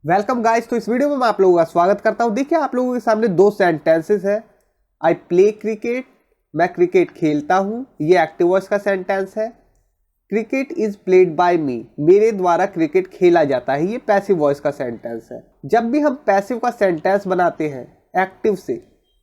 Welcome guys. तो इस video में मैं आप लोगों का स्वागत करता हूं। देखिए आप लोगों के सामने दो सेंटेंसेस है। आई प्ले क्रिकेट, मैं क्रिकेट खेलता हूं, ये एक्टिव वॉइस का सेंटेंस है। Cricket is played by me, मेरे द्वारा क्रिकेट खेला जाता है, ये पैसिव वॉइस का सेंटेंस है। जब भी हम पैसिव का सेंटेंस बनाते हैं एक्टिव से,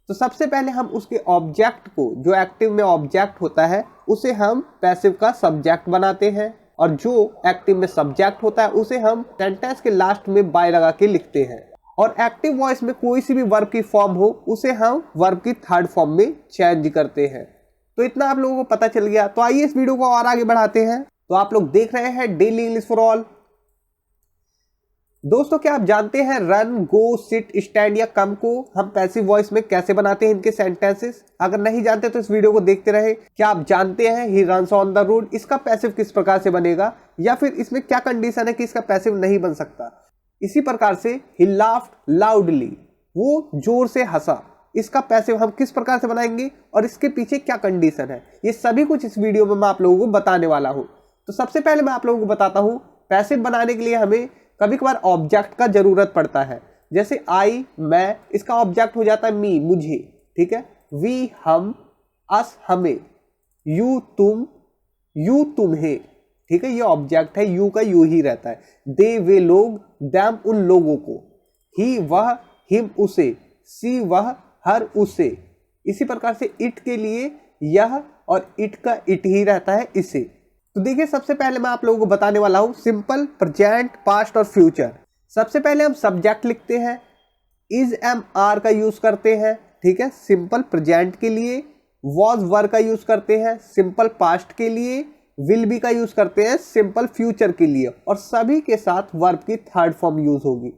तो सबसे पहले हम उसके ऑब्जेक्ट को, जो एक्टिव में ऑब्जेक्ट होता है, उसे हम पैसिव का सब्जेक्ट बनाते हैं, और जो एक्टिव में सब्जेक्ट होता है उसे हम सेंटेंस के लास्ट में बाय लगा के लिखते हैं। और एक्टिव वॉइस में कोई सी भी वर्ब की फॉर्म हो उसे हम वर्ब की थर्ड फॉर्म में चेंज करते हैं। तो इतना आप लोगों को पता चल गया। तो आइए इस वीडियो को और आगे बढ़ाते हैं। तो आप लोग देख रहे हैं डेली इंग्लिश फॉर ऑल। दोस्तों, क्या आप जानते हैं रन, गो, सिट, स्टैंड या कम को हम पैसिव वॉइस में कैसे बनाते हैं इनके सेंटेंसेस? अगर नहीं जानते तो इस वीडियो को देखते रहे। क्या आप जानते हैं he runs on the road, इसका पैसिव किस प्रकार से बनेगा, या फिर इसमें क्या कंडीशन है कि इसका पैसिव नहीं बन सकता? इसी प्रकार से ही लाफ्ड लाउडली, वो जोर से हंसा, इसका पैसिव हम किस प्रकार से बनाएंगे और इसके पीछे क्या कंडीशन है, ये सभी कुछ इस वीडियो में मैं आप लोगों को बताने वाला हूं। तो सबसे पहले मैं आप लोगों को बताता हूं, पैसिव बनाने के लिए हमें कभी कभार ऑब्जेक्ट का जरूरत पड़ता है। जैसे आई, मैं, इसका ऑब्जेक्ट हो जाता है मी, मुझे, ठीक है। वी, हम, अस, हमें, यू, तुम, यू, तुम्हें, ठीक है, ये ऑब्जेक्ट है, यू का यू ही रहता है। दे, वे लोग, दैम, उन लोगों को, ही, वह, हिम, उसे, सी, वह, हर, उसे। इसी प्रकार से इट के लिए यह और इट का इट ही रहता है, इसे। तो देखिए सबसे पहले मैं आप लोगों को बताने वाला हूं सिंपल, प्रेजेंट, पास्ट और फ्यूचर। सबसे पहले हम सब्जेक्ट लिखते हैं, इज, एम, आर का यूज करते हैं, ठीक है, सिंपल प्रेजेंट के लिए। वॉज, वर का यूज करते हैं सिंपल पास्ट के लिए। विल बी का यूज करते हैं सिंपल फ्यूचर के लिए, और सभी के साथ वर्ब की थर्ड फॉर्म यूज होगी।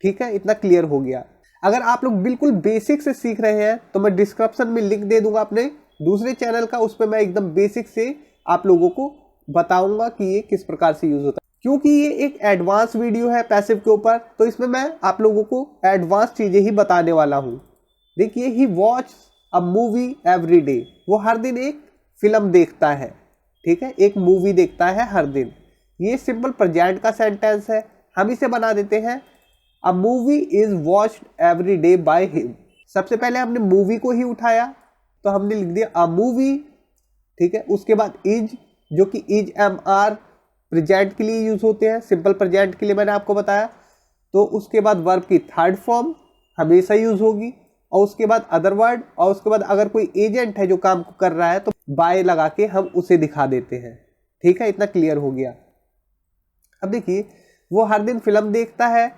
ठीक है, इतना क्लियर हो गया। अगर आप लोग बिल्कुल बेसिक से सीख रहे हैं तो मैं डिस्क्रिप्शन में लिंक दे दूंगा अपने दूसरे चैनल का, उस पर मैं एकदम बेसिक से आप लोगों को बताऊंगा कि ये किस प्रकार से यूज होता है। क्योंकि ये एक एडवांस वीडियो है पैसिव के ऊपर, तो इसमें मैं आप लोगों को एडवांस चीजें ही बताने वाला हूं। देखिए, he watch a movie every day, वो हर दिन एक फिल्म देखता है, ठीक है, एक मूवी देखता है हर दिन। ये सिंपल प्रेजेंट का सेंटेंस है, हम इसे बना देते हैं अ movie is watched every day by him. सबसे पहले हमने मूवी को ही उठाया तो हमने लिख दिया अ मूवी, ठीक है। उसके बाद इज, जो कि इज, एम, आर प्रेजेंट के लिए यूज होते हैं, सिंपल प्रेजेंट के लिए मैंने आपको बताया। तो उसके बाद वर्ब की थर्ड फॉर्म हमेशा यूज होगी, और उसके बाद अदर वर्ड, और उसके बाद अगर कोई एजेंट है जो काम कर रहा है तो बाय लगा के हम उसे दिखा देते हैं। ठीक है, इतना क्लियर हो गया। अब देखिए, वो हर दिन फिल्म देखता है,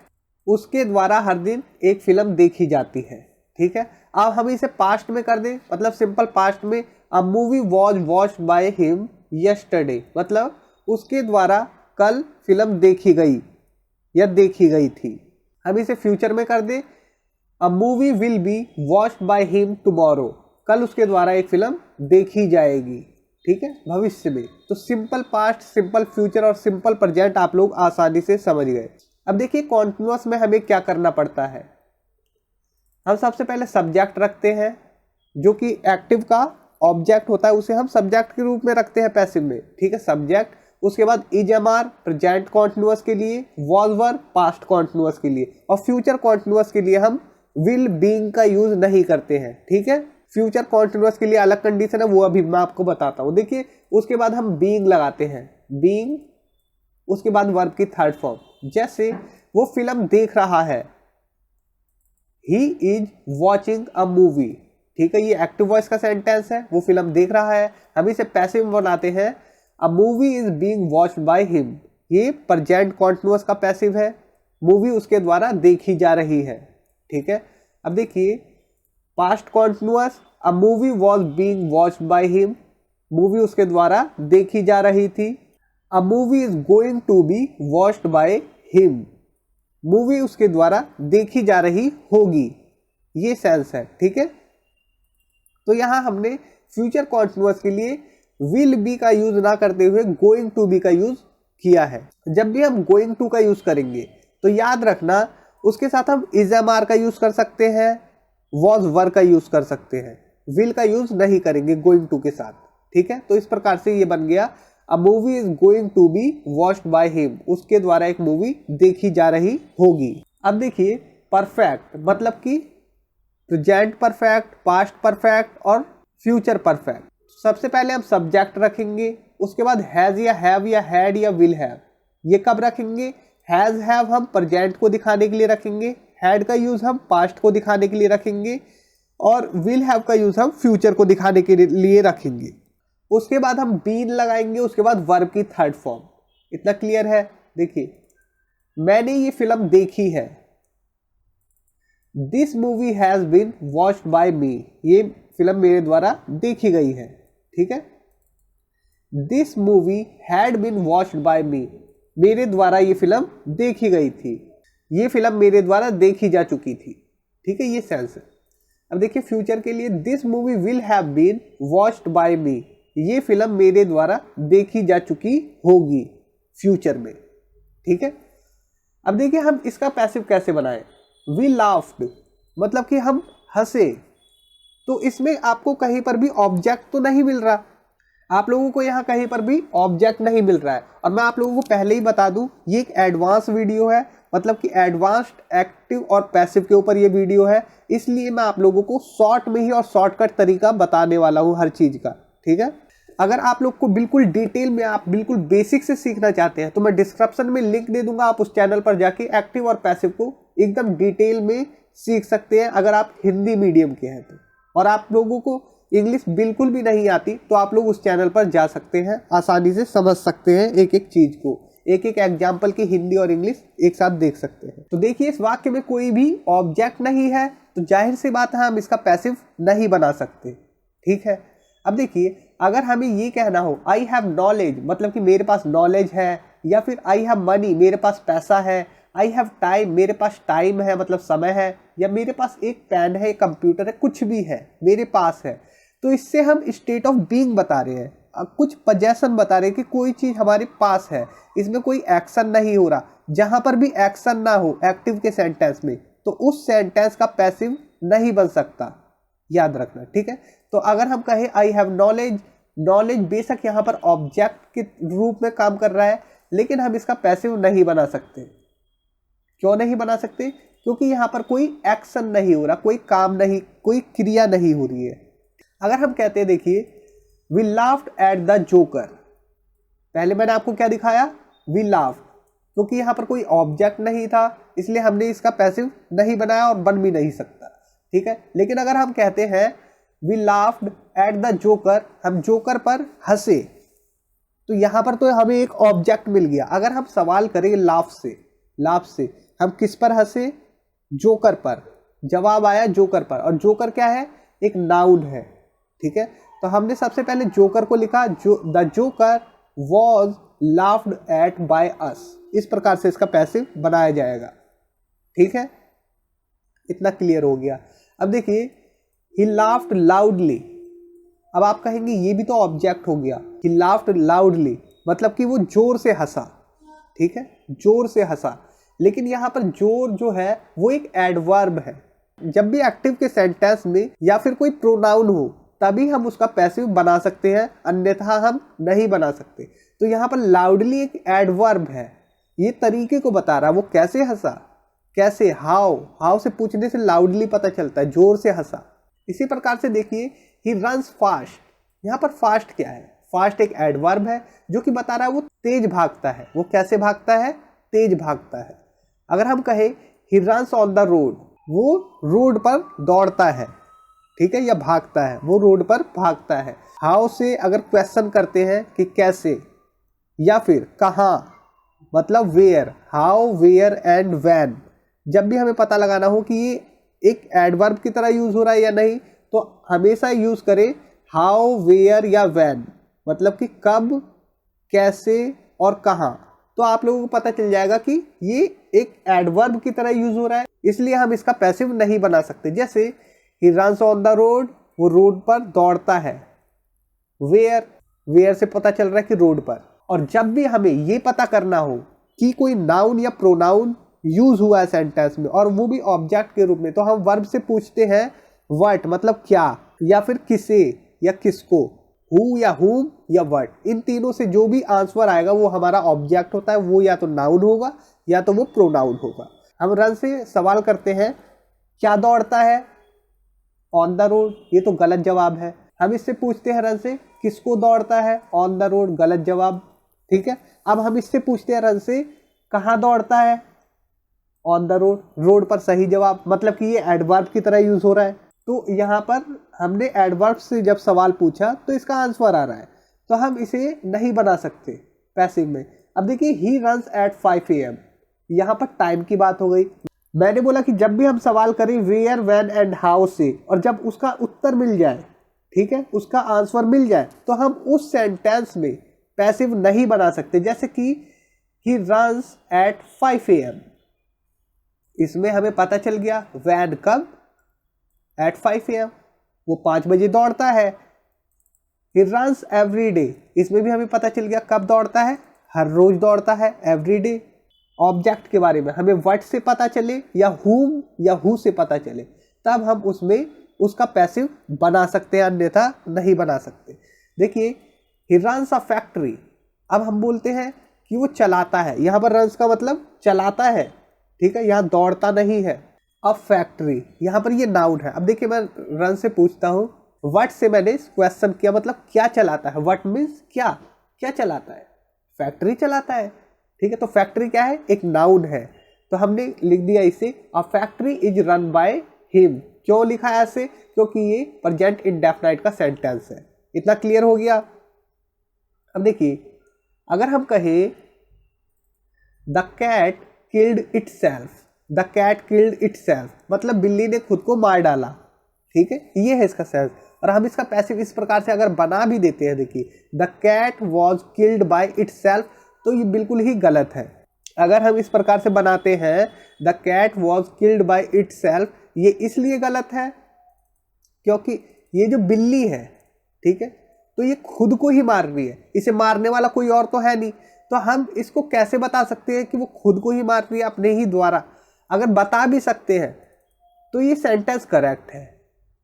उसके द्वारा हर दिन एक फिल्म देखी जाती है, ठीक है। अब हम इसे पास्ट में कर दें, मतलब सिंपल पास्ट में अ movie was watched by him yesterday, मतलब उसके द्वारा कल फिल्म देखी गई या देखी गई थी। हम इसे फ्यूचर में कर दें, a movie will be watched by him tomorrow, कल उसके द्वारा एक फिल्म देखी जाएगी, ठीक है, भविष्य में। तो सिंपल पास्ट, सिंपल फ्यूचर और सिंपल प्रेजेंट आप लोग आसानी से समझ गए। अब देखिए कॉन्टिन्यूअस में हमें क्या करना पड़ता है। हम सबसे पहले सब्जेक्ट रखते हैं, जो कि एक्टिव का ऑब्जेक्ट होता है, उसे हम सब्जेक्ट के रूप में रखते हैं पैसिव में, ठीक है, सब्जेक्ट। उसके बाद is, am, are present continuous के लिए, वॉज, वर पास्ट कॉन्टिन्यूअस के लिए, और फ्यूचर कॉन्टिन्यूअस के लिए हम विल, बीइंग का यूज नहीं करते हैं, ठीक है। फ्यूचर कॉन्टिन्यूअस के लिए अलग कंडीशन है, वो अभी मैं आपको बताता हूँ। देखिए, उसके बाद हम बीइंग लगाते हैं, बीइंग, उसके बाद वर्ब की थर्ड फॉर्म। जैसे वो फिल्म देख रहा है, he is watching a movie, ठीक है, ये एक्टिव वॉइस का सेंटेंस है, वो फिल्म देख रहा है। हम इसे पैसिव में बनाते हैं, अ movie is being watched by him, ये प्रेजेंट कॉन्टिन्यूअस का पैसिव है, मूवी उसके द्वारा देखी जा रही है, ठीक है। अब देखिए past continuous, a movie was being watched by him, movie उसके द्वारा देखी जा रही थी। A movie is going to be watched by him, movie उसके द्वारा देखी जा रही होगी, ये सेंस है, ठीक है। तो यहां हमने फ्यूचर कॉन्टिन्यूअस के लिए विल बी का यूज ना करते हुए गोइंग टू बी का यूज किया है। जब भी हम गोइंग टू का यूज करेंगे तो याद रखना, उसके साथ हम इज, एम, आर का यूज कर सकते हैं, वॉज, वर का यूज कर सकते हैं, विल का यूज नहीं करेंगे गोइंग टू के साथ, ठीक है। तो इस प्रकार से ये बन गया a movie is going to be watched by him, उसके द्वारा एक मूवी देखी जा रही होगी। अब देखिए परफेक्ट मतलब कि प्रेजेंट परफेक्ट, पास्ट परफेक्ट और फ्यूचर परफेक्ट। सबसे पहले हम सब्जेक्ट रखेंगे, उसके बाद हैज या हैव या हैड या विल हैव। ये कब रखेंगे? हैज हैव हम प्रेजेंट को दिखाने के लिए रखेंगे, हैड का यूज हम पास्ट को दिखाने के लिए रखेंगे और विल हैव का यूज हम फ्यूचर को दिखाने के लिए रखेंगे। उसके बाद हम बीन लगाएंगे, उसके बाद वर्ब की थर्ड फॉर्म। इतना क्लियर है? देखिए मैंने ये फिल्म देखी है, this movie has been watched by me, ये फिल्म मेरे द्वारा देखी गई है। ठीक है, this movie had been watched by me, मेरे द्वारा ये फिल्म देखी गई थी, ये फिल्म मेरे द्वारा देखी जा चुकी थी। ठीक है, ये सेंस है। अब देखिए फ्यूचर के लिए, this movie will have been watched by me, ये फिल्म मेरे द्वारा देखी जा चुकी होगी फ्यूचर में। ठीक है, अब देखिए हम इसका पैसिव कैसे बनाएं। वी लाफ्ड मतलब कि हम हंसे, तो इसमें आपको कहीं पर भी ऑब्जेक्ट तो नहीं मिल रहा, आप लोगों को यहाँ कहीं पर भी ऑब्जेक्ट नहीं मिल रहा है। और मैं आप लोगों को पहले ही बता दूं, ये एक एडवांस वीडियो है, मतलब कि एडवांस्ड एक्टिव और पैसिव के ऊपर ये वीडियो है, इसलिए मैं आप लोगों को शॉर्ट में ही और शॉर्टकट तरीका बताने वाला हूँ हर चीज़ का। ठीक है, अगर आप लोग को बिल्कुल डिटेल में, आप बिल्कुल बेसिक से सीखना चाहते हैं तो मैं डिस्क्रिप्शन में लिंक दे दूंगा, आप उस चैनल पर जाके एक्टिव और पैसिव को एकदम डिटेल में सीख सकते हैं अगर आप हिंदी मीडियम के हैं तो। और आप लोगों को इंग्लिश बिल्कुल भी नहीं आती तो आप लोग उस चैनल पर जा सकते हैं, आसानी से समझ सकते हैं एक एक चीज़ को, एक एक एग्जाम्पल की हिंदी और इंग्लिश एक साथ देख सकते हैं। तो देखिए इस वाक्य में कोई भी ऑब्जेक्ट नहीं है, तो जाहिर सी बात है हम इसका पैसिव नहीं बना सकते। ठीक है, अब देखिए अगर हमें ये कहना हो आई हैव नॉलेज मतलब कि मेरे पास नॉलेज है, या फिर आई हैव मनी मेरे पास पैसा है, आई हैव टाइम मेरे पास टाइम है मतलब समय है, या मेरे पास एक पेन है, कंप्यूटर है, कुछ भी है मेरे पास है, तो इससे हम स्टेट ऑफ बीइंग बता रहे हैं, कुछ पोजेशन बता रहे हैं कि कोई चीज़ हमारे पास है, इसमें कोई एक्शन नहीं हो रहा। जहाँ पर भी एक्शन ना हो एक्टिव के सेंटेंस में, तो उस सेंटेंस का पैसिव नहीं बन सकता, याद रखना। ठीक है, तो अगर हम कहें आई हैव नॉलेज, नॉलेज बेशक यहाँ पर ऑब्जेक्ट के रूप में काम कर रहा है, लेकिन हम इसका पैसिव नहीं बना सकते। क्यों नहीं बना सकते? क्योंकि यहाँ पर कोई एक्शन नहीं हो रहा, कोई काम नहीं, कोई क्रिया नहीं हो रही है। अगर हम कहते हैं देखिए we laughed at the joker, पहले मैंने आपको क्या दिखाया? वी लाफ्ड, क्योंकि यहाँ पर कोई ऑब्जेक्ट नहीं था इसलिए हमने इसका पैसिव नहीं बनाया और बन भी नहीं सकता। ठीक है, लेकिन अगर हम कहते हैं we laughed at the joker, हम जोकर पर हंसे, तो यहाँ पर तो हमें एक ऑब्जेक्ट मिल गया। अगर हम सवाल करें लाफ से हम किस पर हंसे? जोकर पर। जवाब आया जोकर पर, और जोकर क्या है? एक नाउन है। ठीक है, तो हमने सबसे पहले जोकर को लिखा, the joker was laughed eight by us, इस प्रकार से इसका पैसिव बनाया जाएगा। ठीक है, इतना क्लियर हो गया। अब देखिए ही लाफ्ड लाउडली, अब आप कहेंगे ये भी तो ऑब्जेक्ट हो गया। ही लाफ्ड लाउडली मतलब कि वो जोर से हंसा। ठीक है, जोर से हंसा, लेकिन यहाँ पर जोर जो है वो एक एडवर्ब है। जब भी एक्टिव के सेंटेंस में या फिर कोई प्रोनाउन हो तभी हम उसका पैसिव बना सकते हैं, अन्यथा हम नहीं बना सकते। तो यहाँ पर लाउडली एक एडवर्ब है, ये तरीके को बता रहा है वो कैसे हंसा, कैसे, हाउ से पूछने से लाउडली पता चलता है, जोर से हंसा। इसी प्रकार से देखिए ही रन्स फास्ट, यहाँ पर फास्ट क्या है? फास्ट एक एडवर्ब है जो कि बता रहा है वो तेज भागता है। वो कैसे भागता है? तेज भागता है। अगर हम कहें he runs on the road, वो रोड पर दौड़ता है। ठीक है, या भागता है, वो रोड पर भागता है। हाउ से अगर क्वेश्चन करते हैं कि कैसे या फिर कहाँ, मतलब where, how, where and when, जब भी हमें पता लगाना हो कि ये एक एडवर्ब की तरह यूज हो रहा है या नहीं, तो हमेशा यूज करें हाउ, वेयर या व्हेन, मतलब कि कब, कैसे और कहाँ। तो आप लोगों को पता चल जाएगा कि ये एक एडवर्ब की तरह यूज हो रहा है, इसलिए हम इसका पैसिव नहीं बना सकते। जैसे he runs on the road, वो रोड पर दौड़ता है। वेयर से पता चल रहा है कि रोड पर। और जब भी हमें ये पता करना हो कि कोई नाउन या प्रोनाउन यूज हुआ है सेंटेंस में और वो भी ऑब्जेक्ट के रूप में, तो हम वर्ब से पूछते हैं व्हाट मतलब क्या, या फिर किसे या किसको। हु या हुम या व्हाट, इन तीनों से जो भी आंसर आएगा वो हमारा ऑब्जेक्ट होता है, वो या तो नाउन होगा या तो वो प्रोनाउन होगा। हम रन से सवाल करते हैं क्या दौड़ता है, ऑन द रोड, ये तो गलत जवाब है। हम इससे पूछते हैं रन से किसको दौड़ता है, ऑन द रोड, गलत जवाब, ठीक है। अब हम इससे पूछते हैं रन से कहाँ दौड़ता है, ऑन द रोड, रोड पर सही जवाब, मतलब कि ये एडवर्ब की तरह यूज हो रहा है। तो यहाँ पर हमने एडवर्ब से जब सवाल पूछा तो इसका आंसर आ रहा है, तो हम इसे नहीं बना सकते पैसिव में। अब देखिए ही रन्स एट 5 AM, यहाँ पर टाइम की बात हो गई। मैंने बोला कि जब भी हम सवाल करें वेयर, व्हेन एंड हाउ से, और जब उसका उत्तर मिल जाए, ठीक है, उसका आंसर मिल जाए, तो हम उस सेंटेंस में पैसिव नहीं बना सकते। जैसे कि ही रन्स एट 5 AM, इसमें हमें पता चल गया व्हेन कब, एट 5 AM, वो 5 बजे दौड़ता है। ही रन्स एवरी डे, इसमें भी हमें पता चल गया कब दौड़ता है, हर रोज दौड़ता है, एवरी डे। ऑब्जेक्ट के बारे में हमें व्हाट से पता चले या हुम या हु से पता चले, तब हम उसमें उसका पैसिव बना सकते हैं, अन्यथा नहीं बना सकते। देखिए ही रन्स अ फैक्ट्री, अब हम बोलते हैं कि वो चलाता है, यहाँ पर रन्स का मतलब चलाता है, ठीक है, यहाँ दौड़ता नहीं है। अब फैक्ट्री, यहाँ पर ये नाउन है। अब देखिए मैं रन से पूछता हूँ, व्हाट से मैंने क्वेश्चन किया, मतलब क्या चलाता है, व्हाट मीन्स क्या, क्या चलाता है, फैक्ट्री चलाता है, ठीक है। तो फैक्ट्री क्या है, एक नाउन है, तो हमने लिख दिया इसे a factory is run by him. क्यों लिखा है ऐसे, क्योंकि ये प्रेजेंट इंडेफिनाइट का सेंटेंस है। इतना क्लियर हो गया। अब देखिए अगर हम कहें the cat killed itself, the cat killed itself, मतलब बिल्ली ने खुद को मार डाला, ठीक है, ये है इसका सेंस। और हम इसका पैसिव इस प्रकार से अगर बना भी देते हैं, देखिए the cat was killed by itself, तो ये बिल्कुल ही गलत है। अगर हम इस प्रकार से बनाते हैं the cat was killed by itself, ये इसलिए गलत है क्योंकि ये जो बिल्ली है, ठीक है, तो ये खुद को ही मार रही है, इसे मारने वाला कोई और तो है नहीं। तो हम इसको कैसे बता सकते हैं कि वो खुद को ही मार रही है अपने ही द्वारा। अगर बता भी सकते हैं तो ये सेंटेंस करेक्ट है,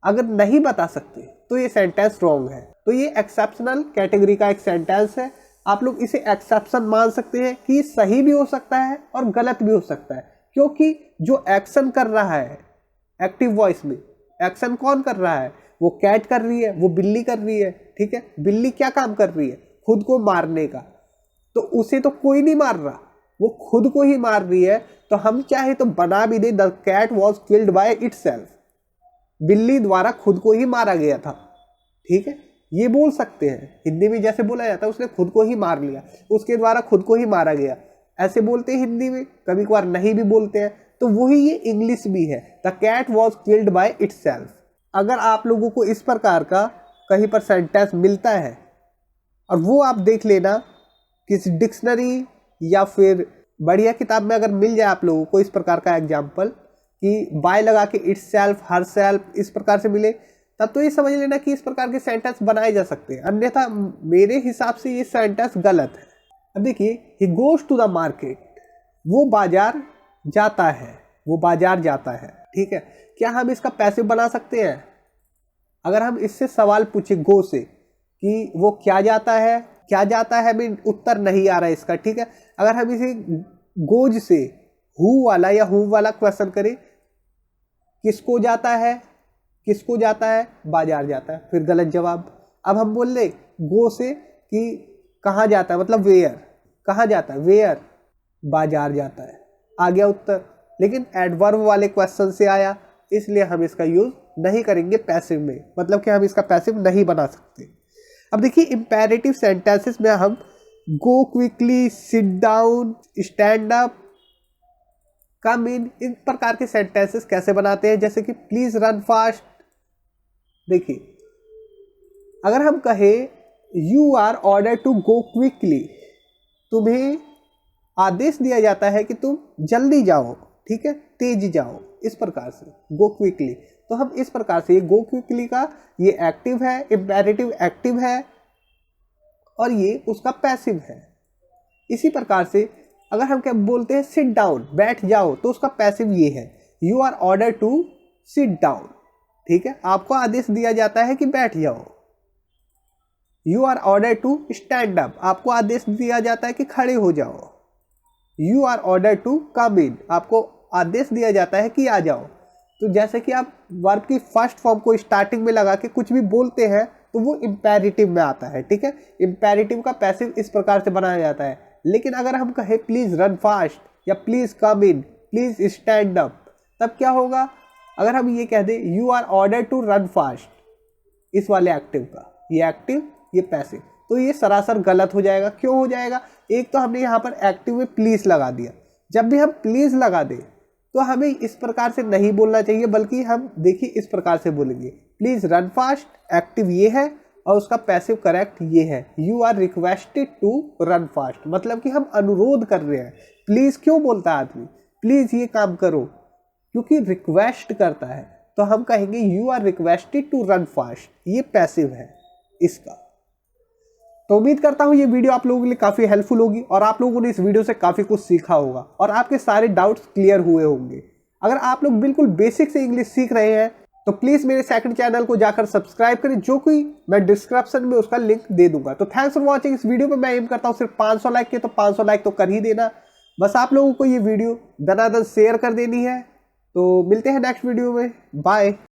अगर नहीं बता सकते तो ये सेंटेंस रॉन्ग है। तो ये एक्सेप्शनल कैटेगरी का एक सेंटेंस है। आप लोग इसे एक्सेप्शन मान सकते हैं कि सही भी हो सकता है और गलत भी हो सकता है, क्योंकि जो एक्शन कर रहा है एक्टिव वॉइस में, एक्शन कौन कर रहा है, वो कैट कर रही है, वो बिल्ली कर रही है, ठीक है। बिल्ली क्या काम कर रही है, खुद को मारने का, तो उसे तो कोई नहीं मार रहा, वो खुद को ही मार रही है। तो हम चाहे तो बना भी दे the cat was killed by itself, बिल्ली द्वारा खुद को ही मारा गया था, ठीक है, ये बोल सकते हैं। हिंदी में जैसे बोला जाता है उसने खुद को ही मार लिया, उसके द्वारा खुद को ही मारा गया, ऐसे बोलते हैं हिंदी में, कभी कभार नहीं भी बोलते हैं। तो वही ये इंग्लिश भी है, the cat was killed by itself. अगर आप लोगों को इस प्रकार का कहीं पर सेंटेंस मिलता है और वो आप देख लेना किसी डिक्शनरी या फिर बढ़िया किताब में अगर मिल जाए आप लोगों को इस प्रकार का एग्जाम्पल कि बाय लगा के इटसेल्फ, हरसेल्फ, इस प्रकार से मिले, तब तो ये समझ लेना कि इस प्रकार के सेंटेंस बनाए जा सकते हैं, अन्यथा मेरे हिसाब से ये सेंटेंस गलत है। अब देखिए he goes to the market, वो बाजार जाता है, वो बाजार जाता है, ठीक है। क्या हम इसका पैसिव बना सकते हैं? अगर हम इससे सवाल पूछे गो से कि वो क्या जाता है, क्या जाता है में उत्तर नहीं आ रहा है इसका, ठीक है। अगर हम इसे गोज से हु वाला या हु वाला क्वेश्चन करें, किसको जाता है, किसको जाता है, बाजार जाता है, फिर गलत जवाब। अब हम बोल ले गो से कि कहाँ जाता है, मतलब वेयर, कहाँ जाता है, वेयर, बाजार जाता है, आ गया उत्तर। लेकिन एडवर्ब वाले क्वेश्चन से आया, इसलिए हम इसका यूज नहीं करेंगे पैसिव में, मतलब कि हम इसका पैसिव नहीं बना सकते। अब देखिए इंपेरेटिव सेंटेंसेस में हम go quickly, sit down, stand up, come in प्रकार के सेंटेंसेस कैसे बनाते हैं, जैसे कि प्लीज रन फास्ट। देखिए अगर हम कहें you are order to go quickly, तुम्हें आदेश दिया जाता है कि तुम जल्दी जाओ, ठीक है, तेज जाओ, इस प्रकार से गो क्विकली। तो हम इस प्रकार से ये गो क्विकली का ये एक्टिव है, इंपेरेटिव एक्टिव है और ये उसका पैसिव है। इसी प्रकार से अगर हम क्या बोलते हैं सिट डाउन, बैठ जाओ, तो उसका पैसिव ये है, you are order to sit down, ठीक है, आपको आदेश दिया जाता है कि बैठ जाओ। You are order to stand up, आपको आदेश दिया जाता है कि खड़े हो जाओ। You are order to come in, आपको आदेश दिया जाता है कि आ जाओ। तो जैसे कि आप वर्ब की फर्स्ट फॉर्म को स्टार्टिंग में लगा के कुछ भी बोलते हैं तो वो इम्पेरेटिव में आता है, ठीक है। इम्पेरेटिव का पैसिव इस प्रकार से बनाया जाता है। लेकिन अगर हम कहें प्लीज रन फास्ट या please come in, please stand up, तब क्या होगा? अगर हम ये कह दें you are order to run fast, इस वाले एक्टिव का, ये एक्टिव ये पैसिव, तो ये सरासर गलत हो जाएगा। क्यों हो जाएगा? एक तो हमने यहाँ पर एक्टिव में प्लीज लगा दिया। जब भी हम प्लीज लगा दें तो हमें इस प्रकार से नहीं बोलना चाहिए, बल्कि हम देखिए इस प्रकार से बोलेंगे, प्लीज रन फास्ट, एक्टिव ये है और उसका पैसिव करेक्ट ये है, you are requested to run fast, मतलब कि हम अनुरोध कर रहे हैं। प्लीज क्यों बोलता है आदमी? प्लीज ये काम करो, क्योंकि रिक्वेस्ट करता है, तो हम कहेंगे you are requested to run fast, ये पैसिव है इसका। तो उम्मीद करता हूँ ये वीडियो आप लोगों के लिए काफ़ी हेल्पफुल होगी और आप लोगों ने इस वीडियो से काफ़ी कुछ सीखा होगा और आपके सारे डाउट्स क्लियर हुए होंगे। अगर आप लोग बिल्कुल बेसिक से इंग्लिश सीख रहे हैं तो प्लीज़ मेरे सेकंड चैनल को जाकर सब्सक्राइब करें, जो कि मैं डिस्क्रिप्शन में उसका लिंक दे दूंगा। तो थैंक्स फॉर वॉचिंग। इस वीडियो पे मैं एम करता हूँ सिर्फ 500 लाइक के, तो 500 लाइक तो कर ही देना। बस आप लोगों को ये वीडियो दनादन शेयर कर देनी है। तो मिलते हैं नेक्स्ट वीडियो में, बाय।